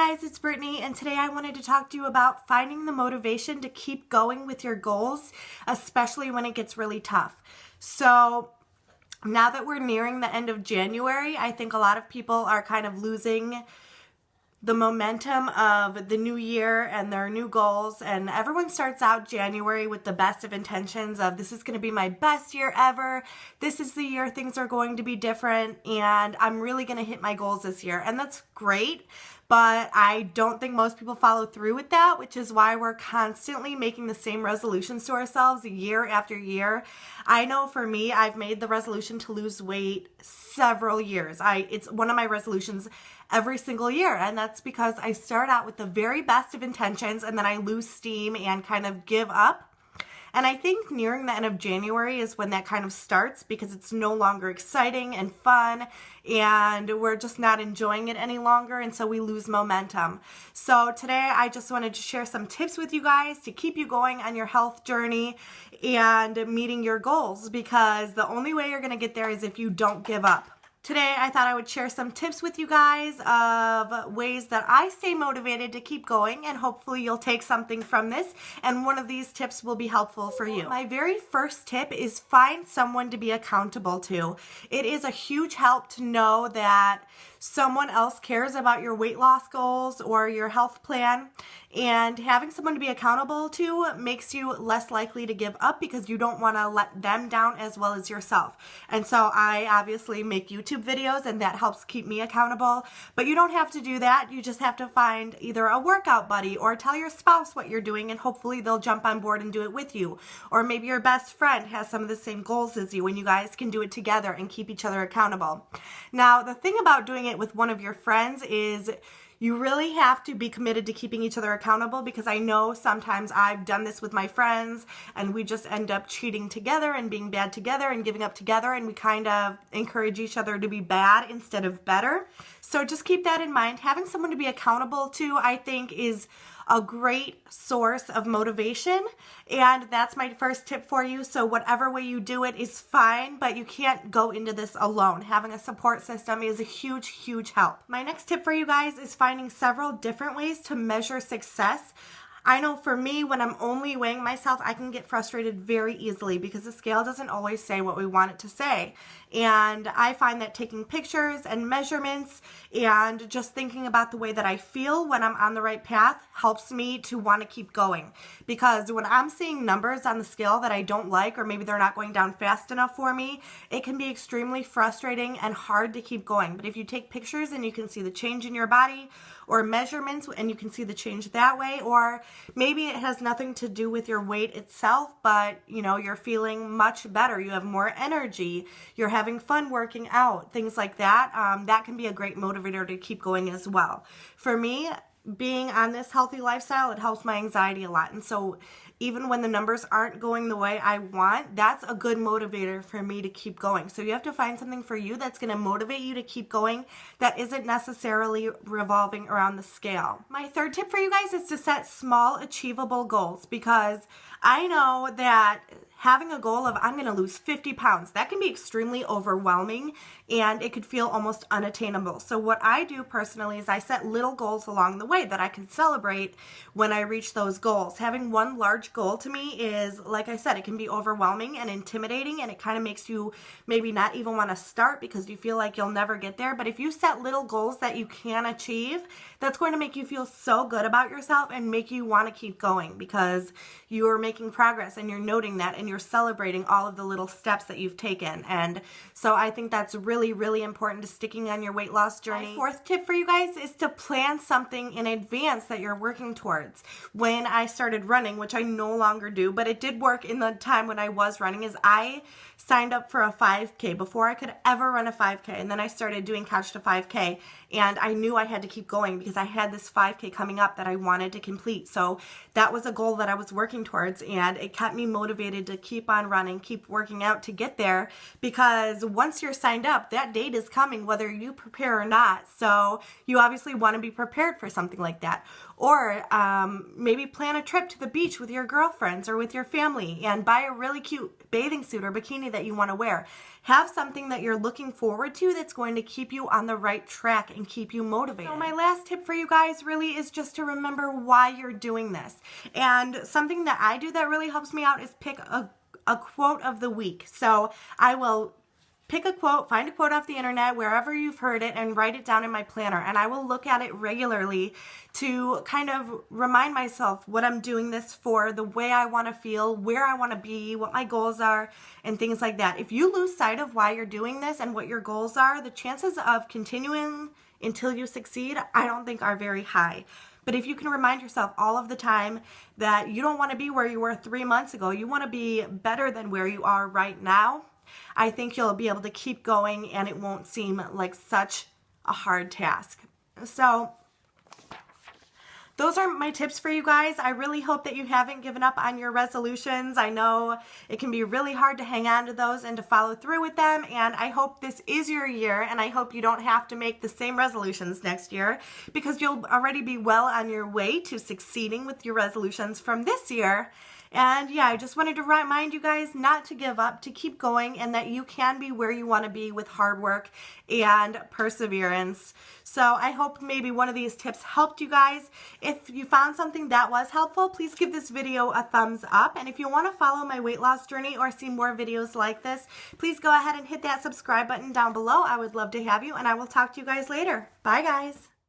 guys, it's Brittany, and today I wanted to talk to you about finding the motivation to keep going with your goals, especially when it gets really tough. So now that we're nearing the end of January, I think a lot of people are kind of losing the momentum of the new year and their new goals, and everyone starts out January with the best of intentions of this is going to be my best year ever, this is the year things are going to be different, and I'm really going to hit my goals this year. And that's great, but I don't think most people follow through with that, which is why we're constantly making the same resolutions to ourselves year after year. I know for me, I've made the resolution to lose weight several years. It's one of my resolutions every single year, and that's because I start out with the very best of intentions and then I lose steam and kind of give up. And I think nearing the end of January is when that kind of starts, because it's no longer exciting and fun and we're just not enjoying it any longer, and so we lose momentum. So today I just wanted to share some tips with you guys to keep you going on your health journey and meeting your goals, because the only way you're going to get there is if you don't give up. Today, I thought I would share some tips with you guys of ways that I stay motivated to keep going, and hopefully you'll take something from this, and one of these tips will be helpful for you. My very first tip is find someone to be accountable to. It is a huge help to know that someone else cares about your weight loss goals or your health plan, and having someone to be accountable to makes you less likely to give up because you don't want to let them down as well as yourself. And so I obviously make YouTube videos, and that helps keep me accountable, but you don't have to do that. You just have to find either a workout buddy or tell your spouse what you're doing, and hopefully they'll jump on board and do it with you. Or maybe your best friend has some of the same goals as you, and you guys can do it together and keep each other accountable. Now, the thing about doing it with one of your friends is you really have to be committed to keeping each other accountable, because I know sometimes I've done this with my friends and we just end up cheating together and being bad together and giving up together, and we kind of encourage each other to be bad instead of better. So just keep that in mind. Having someone to be accountable to, I think, is a great source of motivation, and that's my first tip for you. So whatever way you do it is fine, but you can't go into this alone. Having a support system is a huge help. My next tip for you guys is finding several different ways to measure success. I know for me, when I'm only weighing myself, I can get frustrated very easily because the scale doesn't always say what we want it to say. And I find that taking pictures and measurements and just thinking about the way that I feel when I'm on the right path helps me to want to keep going. Because when I'm seeing numbers on the scale that I don't like, or maybe they're not going down fast enough for me, it can be extremely frustrating and hard to keep going. But if you take pictures and you can see the change in your body, or measurements and you can see the change that way, or maybe it has nothing to do with your weight itself, but you're feeling much better, you have more energy, you're having fun working out, things like that, that can be a great motivator to keep going as well. For me, being on this healthy lifestyle, it helps my anxiety a lot, and so even when the numbers aren't going the way I want, that's a good motivator for me to keep going. So you have to find something for you that's going to motivate you to keep going that isn't necessarily revolving around the scale. My third tip for you guys is to set small, achievable goals, because I know that having a goal of I'm going to lose 50 pounds, that can be extremely overwhelming and it could feel almost unattainable. So what I do personally is I set little goals along the way that I can celebrate when I reach those goals. Having one large goal to me is, like I said, it can be overwhelming and intimidating, and it kind of makes you maybe not even want to start because you feel like you'll never get there. But if you set little goals that you can achieve, that's going to make you feel so good about yourself and make you want to keep going, because you're making progress and you're noting that and you're celebrating all of the little steps that you've taken. And so I think that's really important to sticking on your weight loss journey. My fourth tip for you guys is to plan something in advance that you're working towards. When I started running, which I no longer do, but it did work in the time when I was running, is I signed up for a 5K before I could ever run a 5K, and then I started doing Couch to 5K, and I knew I had to keep going because I had this 5K coming up that I wanted to complete. So that was a goal that I was working towards, and it kept me motivated to keep on running, keep working out to get there, because once you're signed up, that date is coming whether you prepare or not. So you obviously want to be prepared for something like that. Or maybe plan a trip to the beach with your girlfriends or with your family and buy a really cute bathing suit or bikini that you want to wear. Have something that you're looking forward to that's going to keep you on the right track and keep you motivated. So my last tip for you guys really is just to remember why you're doing this. And something that I do that really helps me out is pick a quote of the week. So I will pick a quote, find a quote off the internet, wherever you've heard it, and write it down in my planner. And I will look at it regularly to kind of remind myself what I'm doing this for, the way I want to feel, where I want to be, what my goals are, and things like that. If you lose sight of why you're doing this and what your goals are, the chances of continuing until you succeed, I don't think are very high. But if you can remind yourself all of the time that you don't want to be where you were 3 months ago, you want to be better than where you are right now, I think you'll be able to keep going and it won't seem like such a hard task. So those are my tips for you guys. I really hope that you haven't given up on your resolutions. I know it can be really hard to hang on to those and to follow through with them, and I hope this is your year, and I hope you don't have to make the same resolutions next year, because you'll already be well on your way to succeeding with your resolutions from this year. And yeah, I just wanted to remind you guys not to give up, to keep going, and that you can be where you want to be with hard work and perseverance. So I hope maybe one of these tips helped you guys. If you found something that was helpful, please give this video a thumbs up. And if you want to follow my weight loss journey or see more videos like this, please go ahead and hit that subscribe button down below. I would love to have you, and I will talk to you guys later. Bye, guys.